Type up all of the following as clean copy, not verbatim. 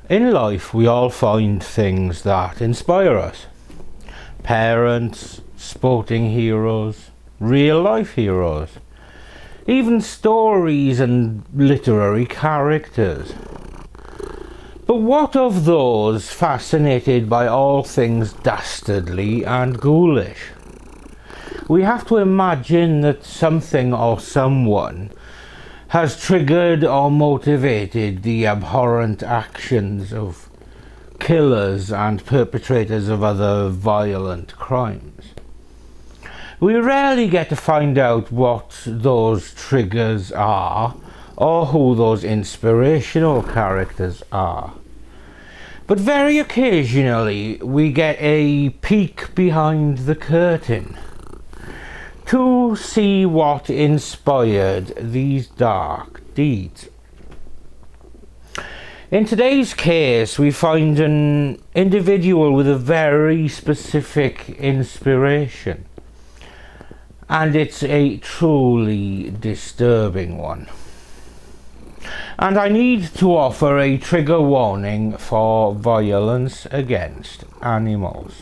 In life, we all find things that inspire us. Parents, sporting heroes, real life heroes, even stories and literary characters. But what of those fascinated by all things dastardly and ghoulish? We have to imagine that something or someone has triggered or motivated the abhorrent actions of killers and perpetrators of other violent crimes. We rarely get to find out what those triggers are or who those inspirational characters are. But very occasionally we get a peek behind the curtain to see what inspired these dark deeds. In today's case, we find an individual with a very specific inspiration, and it's a truly disturbing one. And I need to offer a trigger warning for violence against animals.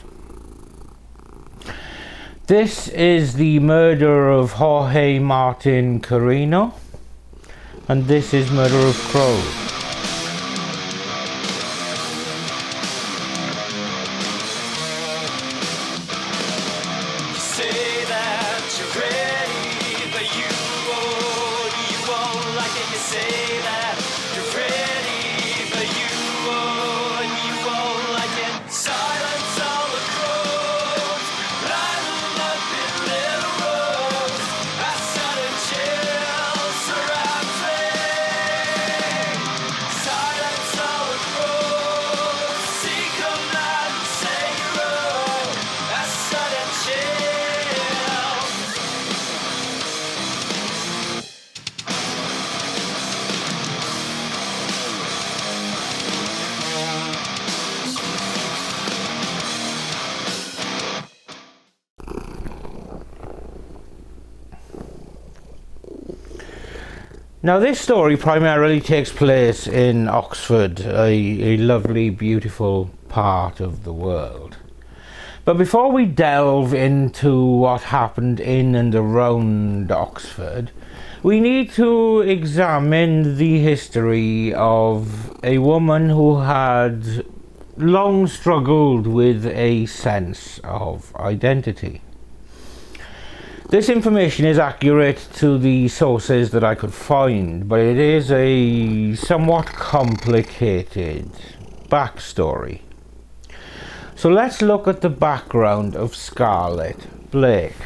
This is the murder of Jorge Martin Carino, and this is Murder of Crows. Now, this story primarily takes place in Oxford, a lovely, beautiful part of the world. But before we delve into what happened in and around Oxford, we need to examine the history of a woman who had long struggled with a sense of identity. This information is accurate to the sources that I could find, but it is a somewhat complicated backstory. So let's look at the background of Scarlet Blake.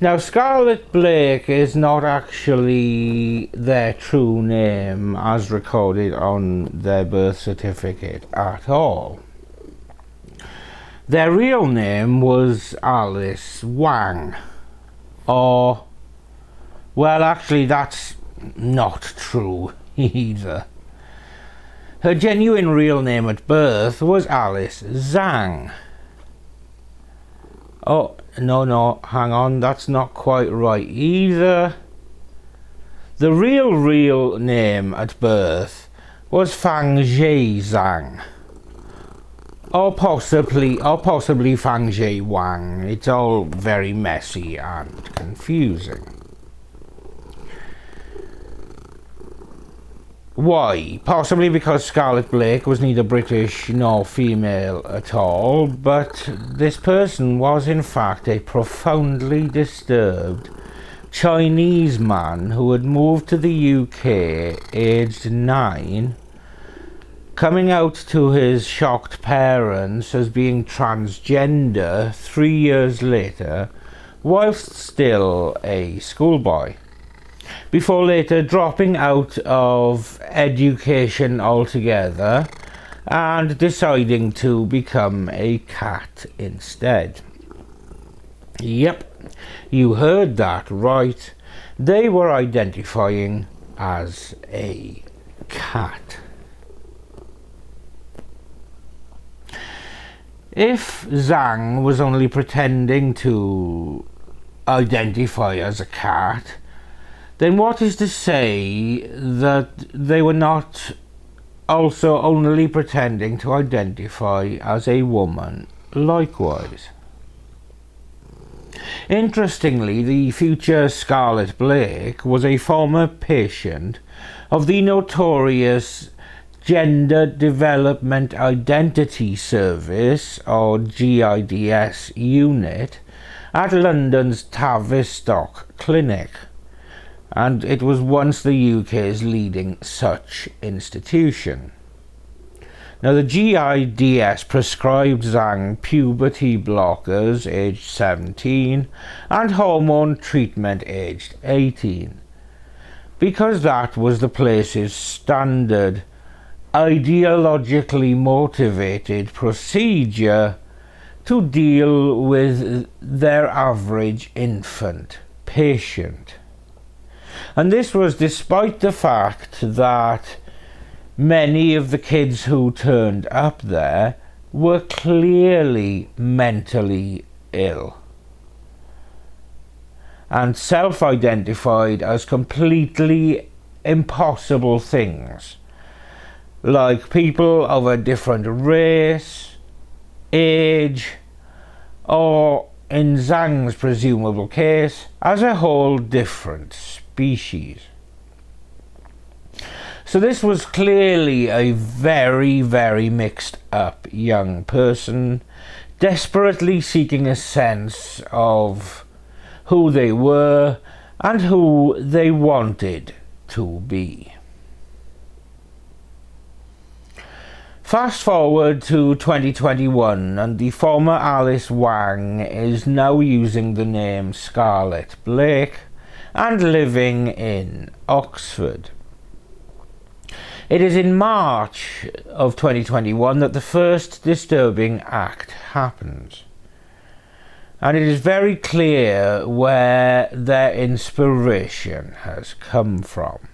Now, Scarlet Blake is not actually their true name as recorded on their birth certificate at all. Their real name was Alice Wang, or, well, actually that's not true either. Her genuine real name at birth was Alice Zhang. Oh, no, hang on, that's not quite right either. The real name at birth was Fang Jie Zhang. Or possibly Fang Jie Wang. It's all very messy and confusing. Why? Possibly because Scarlet Blake was neither British nor female at all, but this person was in fact a profoundly disturbed Chinese man who had moved to the UK aged 9, coming out to his shocked parents as being transgender 3 years later, whilst still a schoolboy, before later dropping out of education altogether and deciding to become a cat instead. Yep, you heard that right. They were identifying as a cat. If Zhang was only pretending to identify as a cat, then what is to say that they were not also only pretending to identify as a woman likewise. Interestingly, the future Scarlet Blake was a former patient of the notorious Gender Development Identity Service, or GIDS unit, at London's Tavistock Clinic, and it was once the UK's leading such institution. Now, the GIDS prescribed Zhang puberty blockers aged 17 and hormone treatment aged 18, because that was the place's standard, ideologically motivated procedure to deal with their average infant patient. And this was despite the fact that many of the kids who turned up there were clearly mentally ill and self-identified as completely impossible things, like people of a different race, age, or, in Zhang's presumable case, as a whole different species. So this was clearly a very, very mixed up young person, desperately seeking a sense of who they were and who they wanted to be. Fast forward to 2021, and the former Alice Wang is now using the name Scarlet Blake and living in Oxford. It is in March of 2021 that the first disturbing act happens, and it is very clear where their inspiration has come from.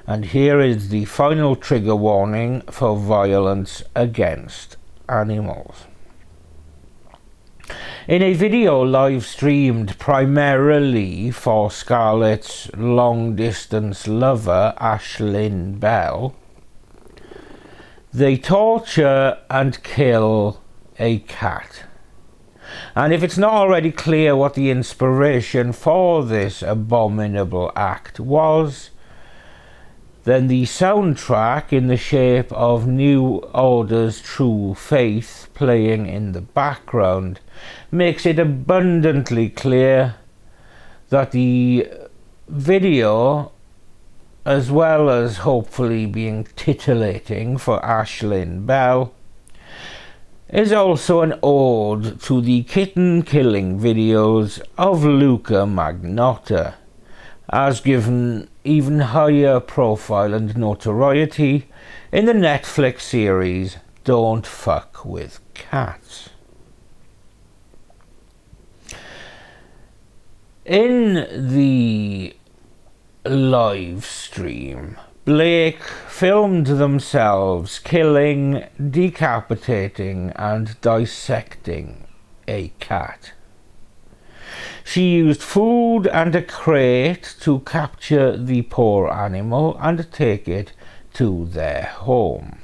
And here is the final trigger warning for violence against animals. In a video live streamed primarily for Scarlet's long-distance lover, Aislinn Bell, they torture and kill a cat. And if it's not already clear what the inspiration for this abominable act was, then the soundtrack in the shape of New Order's True Faith playing in the background makes it abundantly clear that the video, as well as hopefully being titillating for Aislinn Bell, is also an ode to the kitten-killing videos of Luca Magnotta, as given even higher profile and notoriety in the Netflix series Don't Fuck With Cats. In the live stream, Blake filmed themselves killing, decapitating and dissecting a cat. She used food and a crate to capture the poor animal and take it to their home,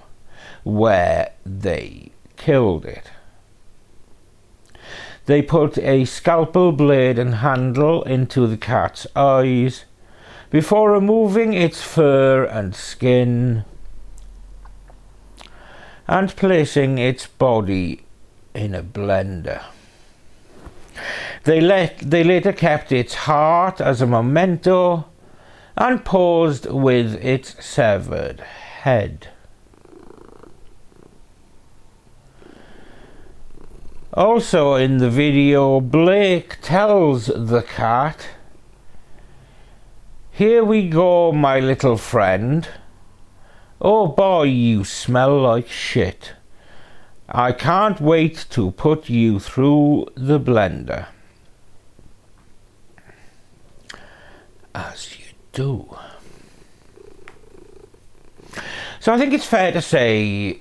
where they killed it. They put a scalpel blade and handle into the cat's eyes before removing its fur and skin and placing its body in a blender. They later kept its heart as a memento and posed with its severed head. Also in the video, Blake tells the cat, "Here we go, my little friend. Oh boy, you smell like shit. I can't wait to put you through the blender." As you do. So I think it's fair to say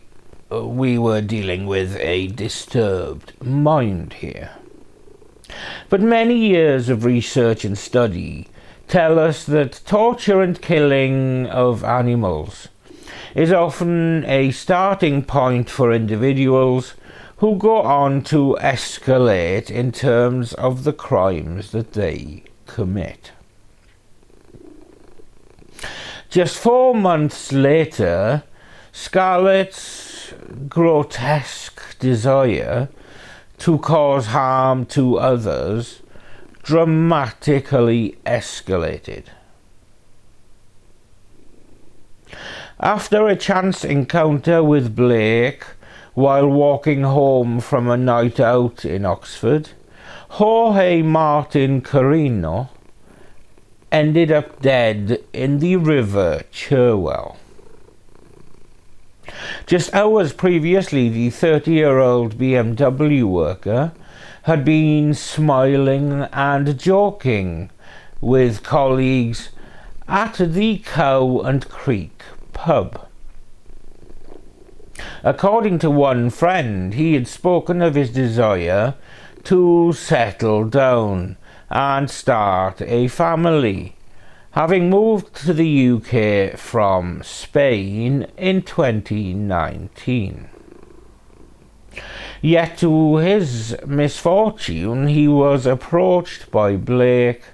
we were dealing with a disturbed mind here. But many years of research and study tell us that torture and killing of animals is often a starting point for individuals who go on to escalate in terms of the crimes that they commit. Just 4 months later, Scarlet's grotesque desire to cause harm to others dramatically escalated. After a chance encounter with Blake while walking home from a night out in Oxford, Jorge Martin Carino ended up dead in the River Cherwell. Just hours previously, the 30-year-old BMW worker had been smiling and joking with colleagues at the Cow and Creek pub. According to one friend, he had spoken of his desire to settle down and start a family, having moved to the UK from Spain in 2019. Yet to his misfortune, he was approached by Blake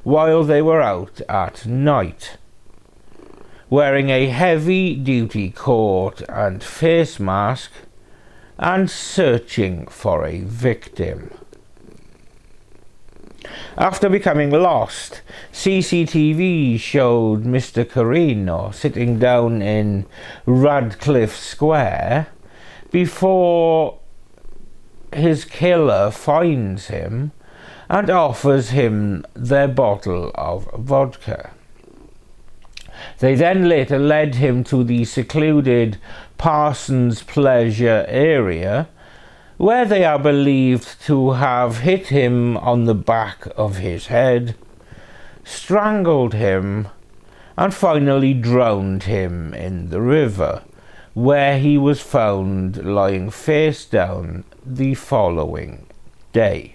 while they were out at night, wearing a heavy-duty coat and face mask and searching for a victim. After becoming lost, CCTV showed Mr. Carino sitting down in Radcliffe Square before his killer finds him and offers him their bottle of vodka. They then later led him to the secluded Parsons Pleasure area, where they are believed to have hit him on the back of his head, strangled him, and finally drowned him in the river, where he was found lying face down the following day.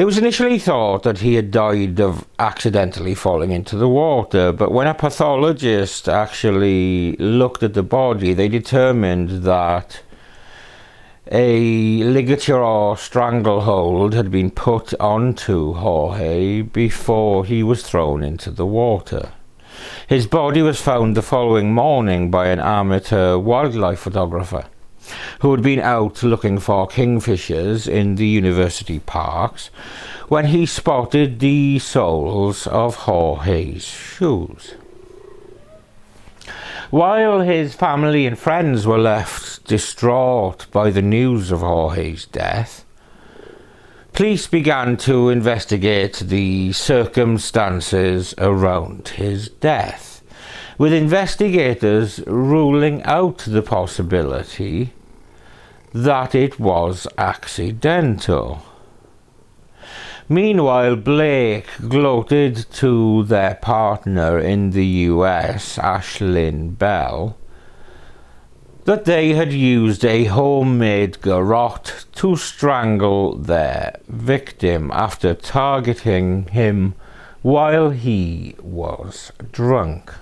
It was initially thought that he had died of accidentally falling into the water, but when a pathologist actually looked at the body, they determined that a ligature or stranglehold had been put onto Jorge before he was thrown into the water. His body was found the following morning by an amateur wildlife photographer who had been out looking for kingfishers in the university parks when he spotted the soles of Jorge's shoes. While his family and friends were left distraught by the news of Jorge's death, police began to investigate the circumstances around his death, with investigators ruling out the possibility that it was accidental. Meanwhile, Blake gloated to their partner in the US, Ashlyn Bell, that they had used a homemade garrote to strangle their victim after targeting him while he was drunk.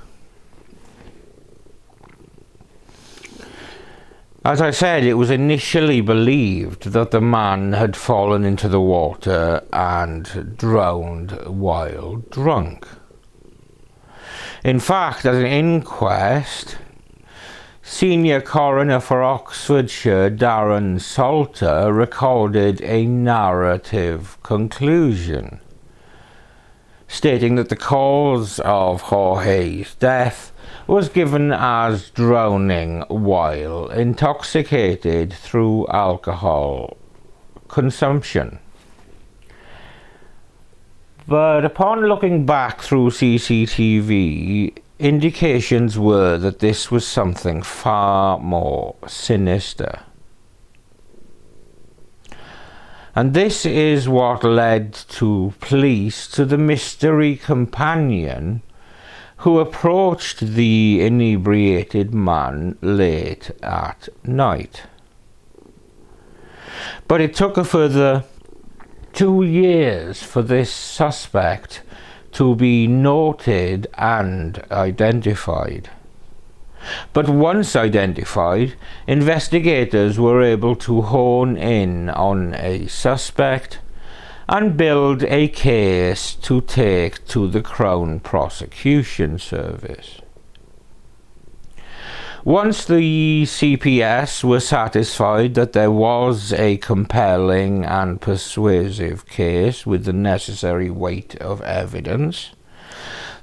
As I said, it was initially believed that the man had fallen into the water and drowned while drunk. In fact, at an inquest, Senior Coroner for Oxfordshire, Darren Salter, recorded a narrative conclusion, stating that the cause of Jorge's death was given as drowning while intoxicated through alcohol consumption. But upon looking back through CCTV, indications were that this was something far more sinister. And this is what led to police to the mystery companion who approached the inebriated man late at night. But it took a further 2 years for this suspect to be noted and identified. But once identified, investigators were able to hone in on a suspect and build a case to take to the Crown Prosecution Service. Once the CPS were satisfied that there was a compelling and persuasive case with the necessary weight of evidence,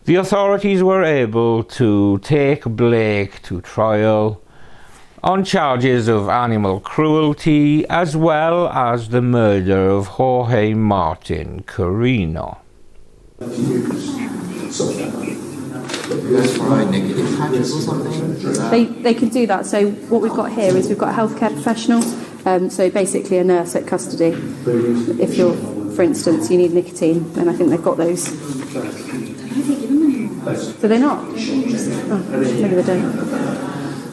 the authorities were able to take Blake to trial on charges of animal cruelty as well as the murder of Jorge Martin Carino. They can do that. So what we've got here is we've got a healthcare professional, so basically a nurse at custody. If you're, for instance, you need nicotine, then I think they've got those. Do they not? Oh, maybe they don't.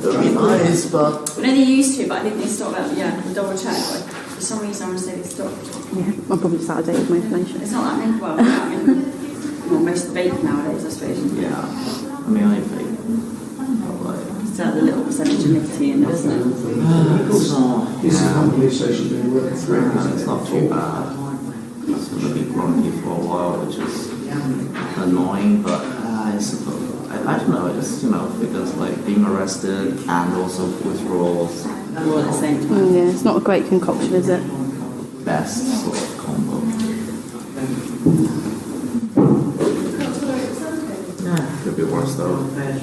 Nice, but no, they used to, but I think they stopped that. Yeah, double check. Like, for some reason, I want to say they stopped. Yeah, I'm probably just out of date with my information. It's not that many. Well, I mean, well, most vape nowadays, I suppose. yeah, I mean, I think It's a little percentage of nicotine, isn't it? it's not. This is company station doing work through. It's not too bad. It's going to be grumpy for a while, which is annoying, but I suppose. I don't know, it's, because like being arrested and also withdrawals. All at the same time. Yeah, it's not a great concoction, is it? Best sort of combo. Could be worse though. At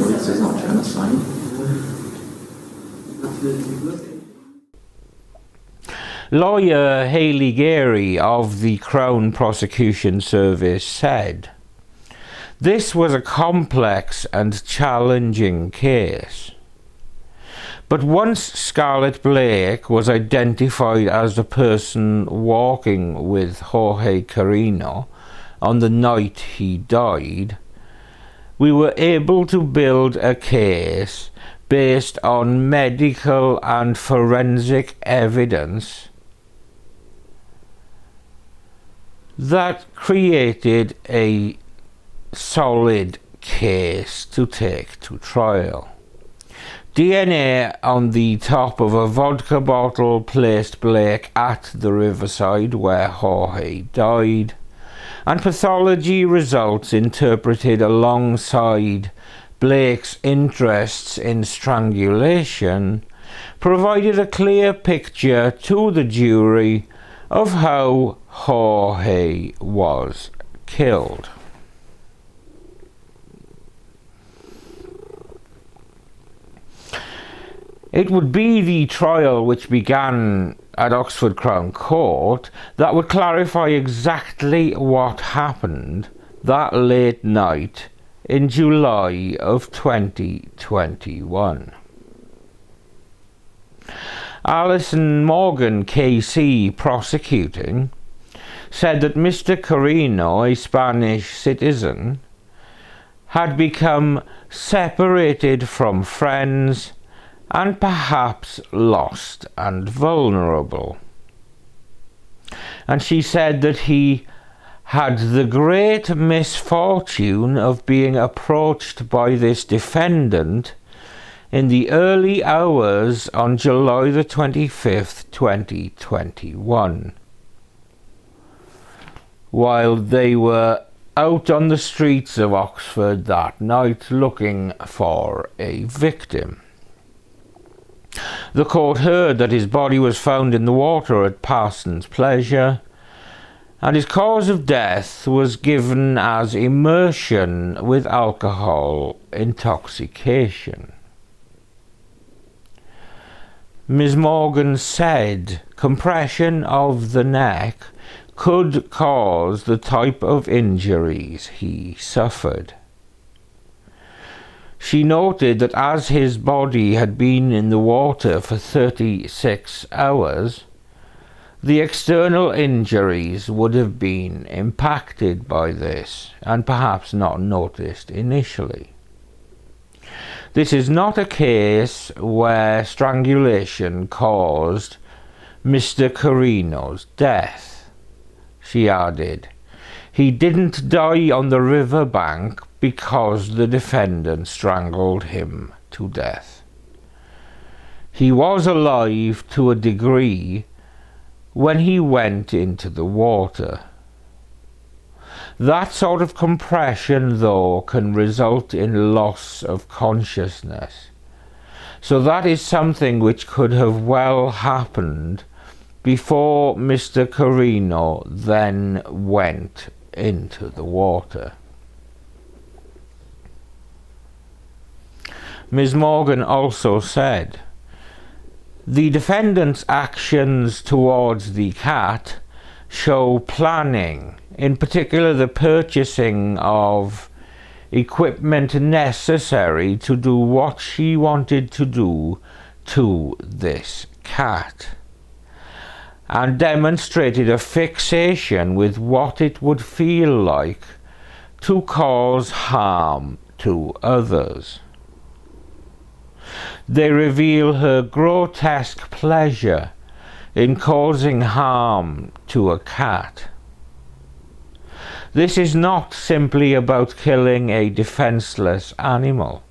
least it's not genocide. Lawyer Hayley Gary of the Crown Prosecution Service said, "This was a complex and challenging case. But once Scarlet Blake was identified as the person walking with Jorge Carino on the night he died, we were able to build a case based on medical and forensic evidence that created a solid case to take to trial. DNA on the top of a vodka bottle placed Blake at the riverside where Jorge died, and pathology results interpreted alongside Blake's interests in strangulation provided a clear picture to the jury of how Jorge was killed. It would be the trial which began at Oxford Crown Court that would clarify exactly what happened that late night in July of 2021. Alison Morgan, KC, prosecuting, said that Mr. Carino, a Spanish citizen, had become separated from friends and perhaps lost and vulnerable. And she said that he had the great misfortune of being approached by this defendant in the early hours on July the 25th, 2021, while they were out on the streets of Oxford that night looking for a victim. The court heard that his body was found in the water at Parsons Pleasure, and his cause of death was given as immersion with alcohol intoxication. Ms. Morgan said compression of the neck could cause the type of injuries he suffered. She noted that as his body had been in the water for 36 hours, the external injuries would have been impacted by this and perhaps not noticed initially. This is not a case where strangulation caused Mr. Carino's death, she added. He didn't die on the riverbank because the defendant strangled him to death. He was alive to a degree when he went into the water. That sort of compression, though, can result in loss of consciousness. So that is something which could have well happened before Mr. Carino then went into the water. Ms. Morgan also said, the defendant's actions towards the cat show planning, in particular the purchasing of equipment necessary to do what she wanted to do to this cat, and demonstrated a fixation with what it would feel like to cause harm to others. They reveal her grotesque pleasure in causing harm to a cat. This is not simply about killing a defenseless animal.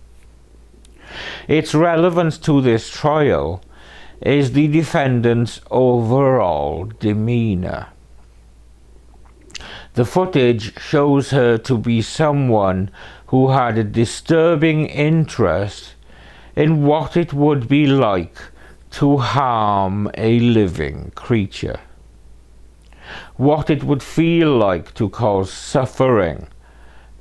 Its relevance to this trial is the defendant's overall demeanor. The footage shows her to be someone who had a disturbing interest in what it would be like to harm a living creature, what it would feel like to cause suffering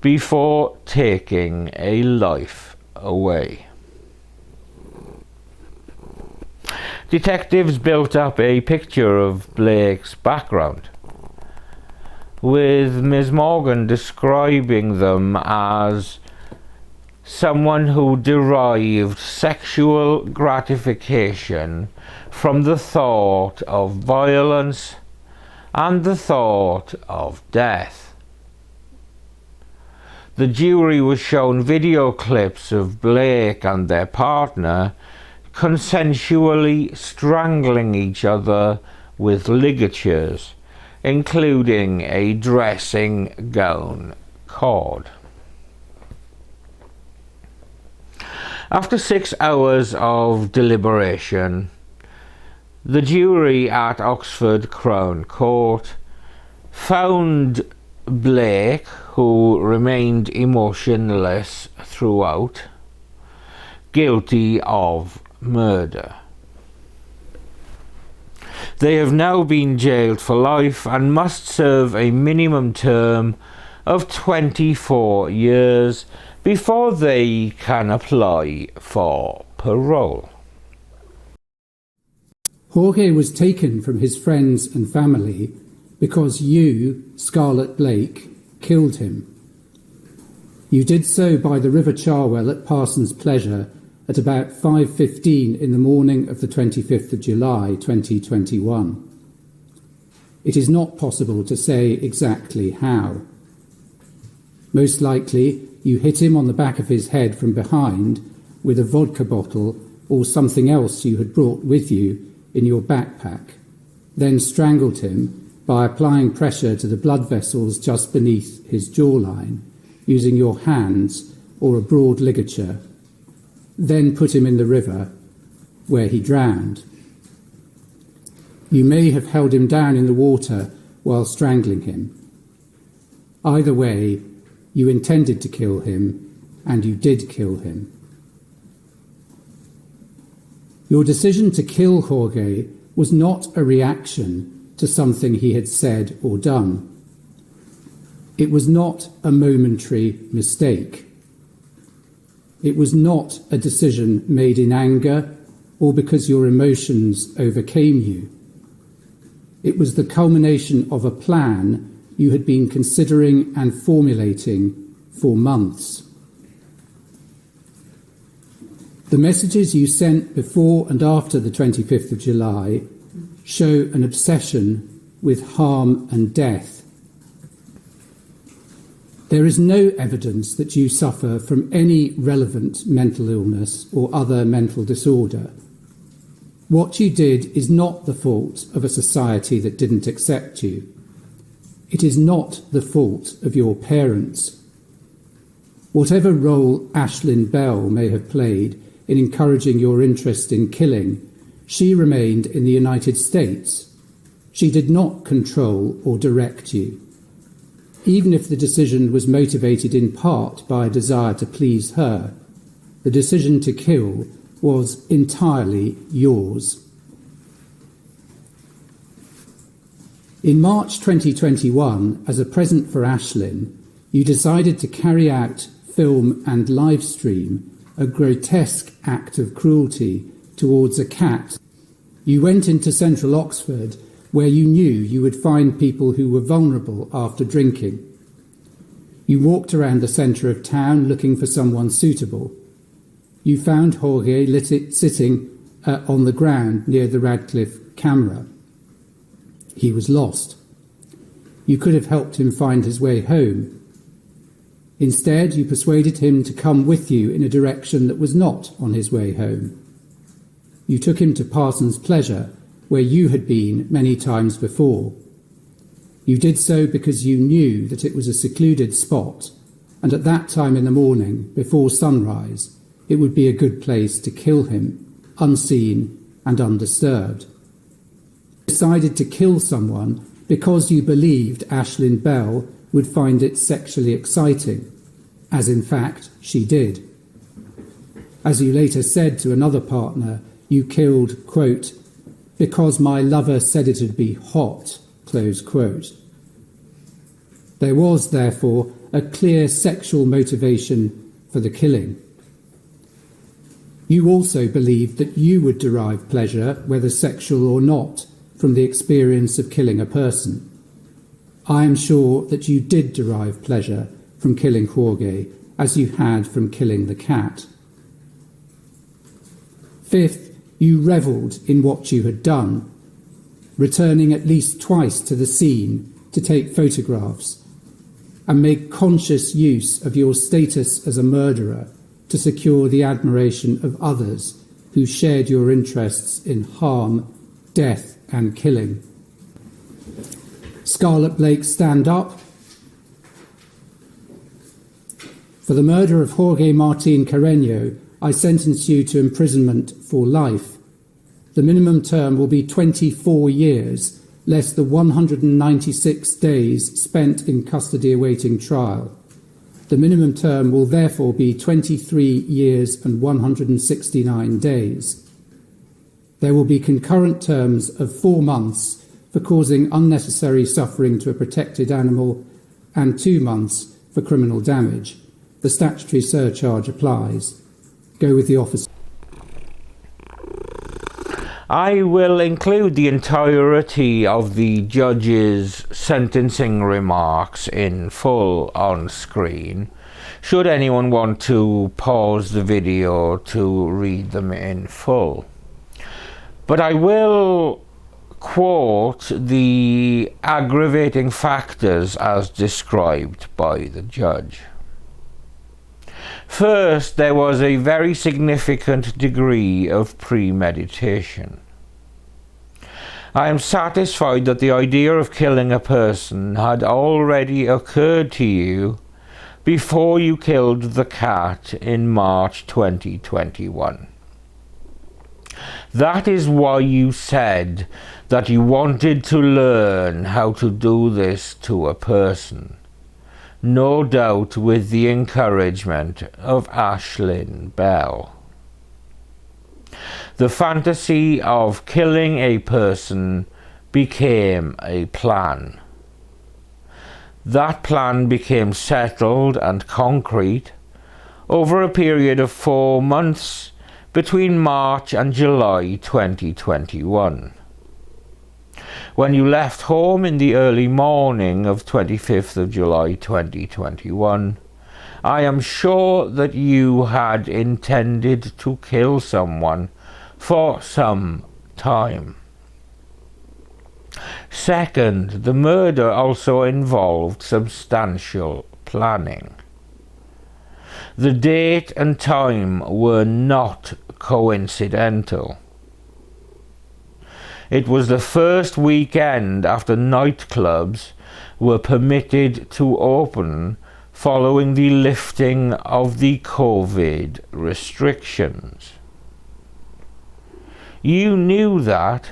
before taking a life away. Detectives built up a picture of Blake's background, with Ms. Morgan describing them as someone who derived sexual gratification from the thought of violence and the thought of death. The jury was shown video clips of Blake and their partner consensually strangling each other with ligatures, including a dressing gown cord. After 6 hours of deliberation, the jury at Oxford Crown Court found Blake, who remained emotionless throughout, guilty of murder. They have now been jailed for life and must serve a minimum term of 24 years before they can apply for parole. Jorge was taken from his friends and family because you, Scarlet Blake, killed him. You did so by the River Cherwell at Parson's Pleasure at about 5:15 in the morning of the 25th of July 2021. It is not possible to say exactly how. Most likely, you hit him on the back of his head from behind with a vodka bottle or something else you had brought with you in your backpack, then strangled him by applying pressure to the blood vessels just beneath his jawline, using your hands or a broad ligature, then put him in the river, where he drowned. You may have held him down in the water while strangling him. Either way, you intended to kill him, and you did kill him. Your decision to kill Jorge was not a reaction to something he had said or done. It was not a momentary mistake. It was not a decision made in anger or because your emotions overcame you. It was the culmination of a plan you had been considering and formulating for months. The messages you sent before and after the 25th of July show an obsession with harm and death. There is no evidence that you suffer from any relevant mental illness or other mental disorder. What you did is not the fault of a society that didn't accept you. It is not the fault of your parents. Whatever role Aislinn Bell may have played in encouraging your interest in killing, she remained in the United States. She did not control or direct you. Even if the decision was motivated in part by a desire to please her, the decision to kill was entirely yours. In March 2021, as a present for Aislinn, you decided to carry out, film and live stream a grotesque act of cruelty towards a cat. You went into central Oxford, where you knew you would find people who were vulnerable after drinking. You walked around the centre of town looking for someone suitable. You found Jorge sitting on the ground near the Radcliffe camera. He was lost. You could have helped him find his way home. Instead, you persuaded him to come with you in a direction that was not on his way home. You took him to Parson's Pleasure, where you had been many times before. You did so because you knew that it was a secluded spot, and at that time in the morning, before sunrise, it would be a good place to kill him, unseen and undisturbed. You decided to kill someone because you believed Aislinn Bell would find it sexually exciting, as in fact she did. As you later said to another partner, you killed, quote, because my lover said it'd be hot, close quote. There was, therefore, a clear sexual motivation for the killing. You also believed that you would derive pleasure, whether sexual or not, from the experience of killing a person. I am sure that you did derive pleasure from killing Jorge, as you had from killing the cat. Fifth, you revelled in what you had done, returning at least twice to the scene to take photographs. and made conscious use of your status as a murderer to secure the admiration of others who shared your interests in harm, death and killing. Scarlet Blake, stand up. For the murder of Jorge Martin Carreño, I sentence you to imprisonment for life. The minimum term will be 24 years, less the 196 days spent in custody awaiting trial. The minimum term will therefore be 23 years and 169 days. There will be concurrent terms of 4 months for causing unnecessary suffering to a protected animal and 2 months for criminal damage. The statutory surcharge applies. Go with the officer. I will include the entirety of the judge's sentencing remarks in full on screen, should anyone want to pause the video to read them in full. But I will quote the aggravating factors as described by the judge. First, there was a very significant degree of premeditation. I am satisfied that the idea of killing a person had already occurred to you before you killed the cat in March 2021. That is why you said that you wanted to learn how to do this to a person. No doubt with the encouragement of Aislinn Bell. The fantasy of killing a person became a plan. That plan became settled and concrete over a period of 4 months between March and July 2021. When you left home in the early morning of 25th of July 2021, I am sure that you had intended to kill someone for some time. Second, the murder also involved substantial planning. The date and time were not coincidental. It was the first weekend after nightclubs were permitted to open following the lifting of the COVID restrictions. You knew that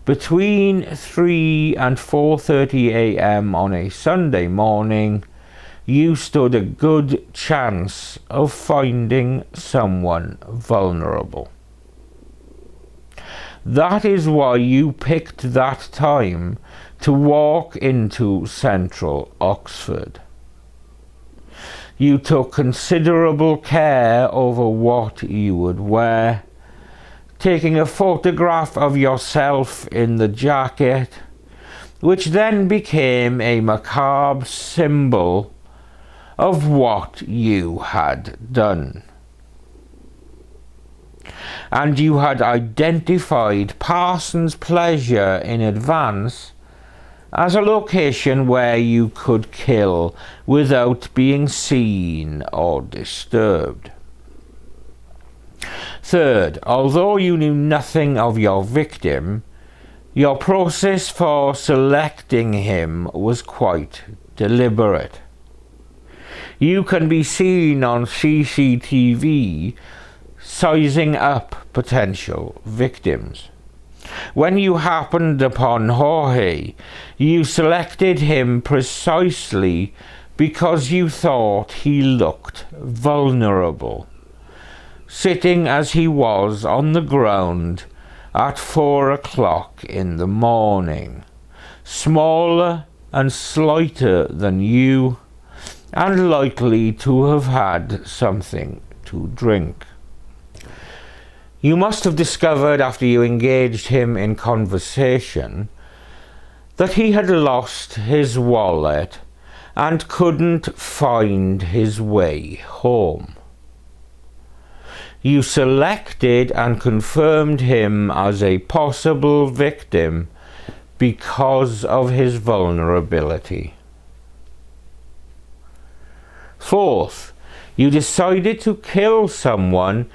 between 3 and 4:30 a.m. on a Sunday morning, you stood a good chance of finding someone vulnerable. That is why you picked that time to walk into central Oxford. You took considerable care over what you would wear, taking a photograph of yourself in the jacket, which then became a macabre symbol of what you had done. And you had identified Parsons Pleasure in advance as a location where you could kill without being seen or disturbed. Third, although you knew nothing of your victim, your process for selecting him was quite deliberate. You can be seen on CCTV sizing up potential victims. When you happened upon Jorge, you selected him precisely because you thought he looked vulnerable, sitting as he was on the ground at 4 o'clock in the morning, smaller and slighter than you, and likely to have had something to drink. You must have discovered after you engaged him in conversation that he had lost his wallet and couldn't find his way home. You selected and confirmed him as a possible victim because of his vulnerability. Fourth, you decided to kill someone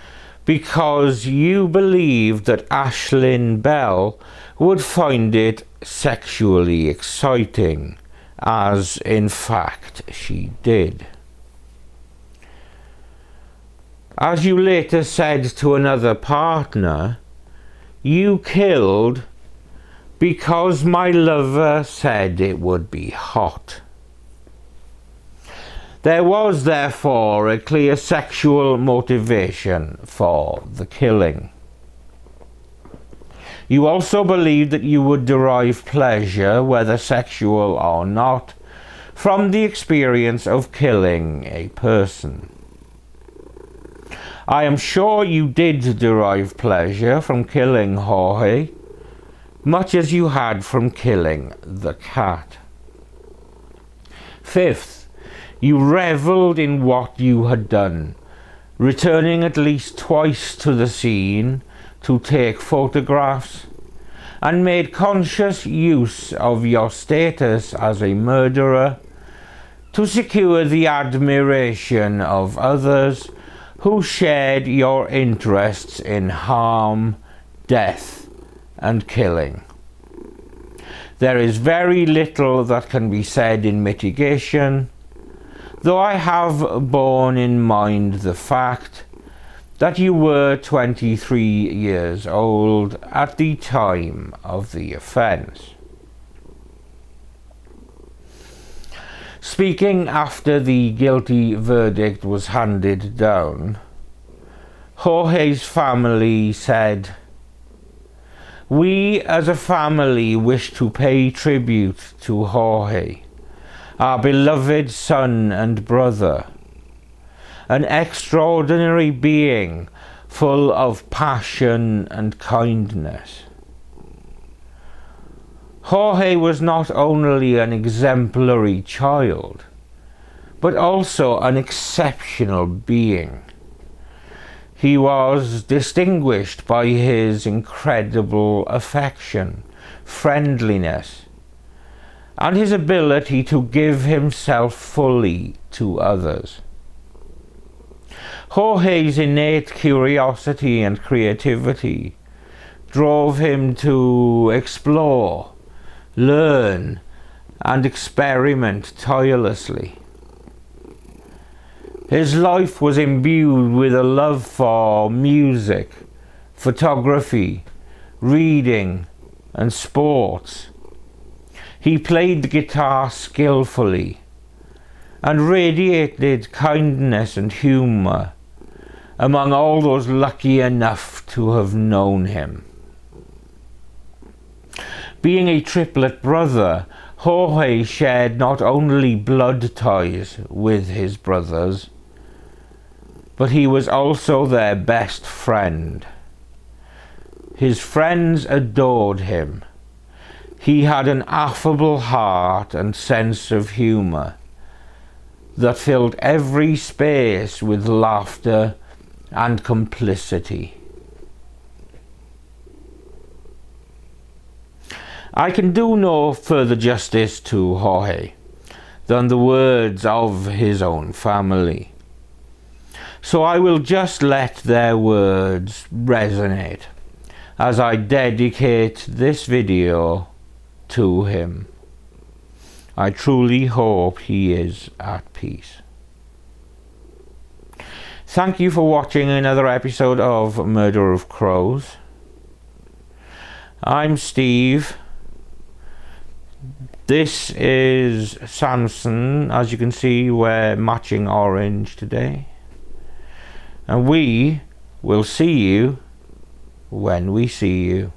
because you believed that Aislinn Bell would find it sexually exciting, as in fact she did. As you later said to another partner, you killed because my lover said it would be hot. There was therefore a clear sexual motivation for the killing. You also believed that you would derive pleasure, whether sexual or not, from the experience of killing a person. I am sure you did derive pleasure from killing Jorge, much as you had from killing the cat. Fifth, you revelled in what you had done, returning at least twice to the scene to take photographs, and made conscious use of your status as a murderer to secure the admiration of others who shared your interests in harm, death, and killing. There is very little that can be said in mitigation, though I have borne in mind the fact that you were 23 years old at the time of the offence. Speaking after the guilty verdict was handed down, Jorge's family said, "We as a family wish to pay tribute to Jorge, our beloved son and brother, an extraordinary being full of passion and kindness. Jorge was not only an exemplary child, but also an exceptional being. He was distinguished by his incredible affection, friendliness, and his ability to give himself fully to others. Jorge's innate curiosity and creativity drove him to explore, learn, and experiment tirelessly. His life was imbued with a love for music, photography, reading, and sports. He played the guitar skillfully and radiated kindness and humour among all those lucky enough to have known him. Being a triplet brother, Jorge shared not only blood ties with his brothers, but he was also their best friend. His friends adored him. He had an affable heart and sense of humour that filled every space with laughter and complicity. I can do no further justice to Jorge than the words of his own family, so I will just let their words resonate as I dedicate this video to him. I truly hope he is at peace. Thank you for watching another episode of Murder of Crows. I'm Steve. This is Samson. As you can see, we're matching orange today. And we will see you when we see you.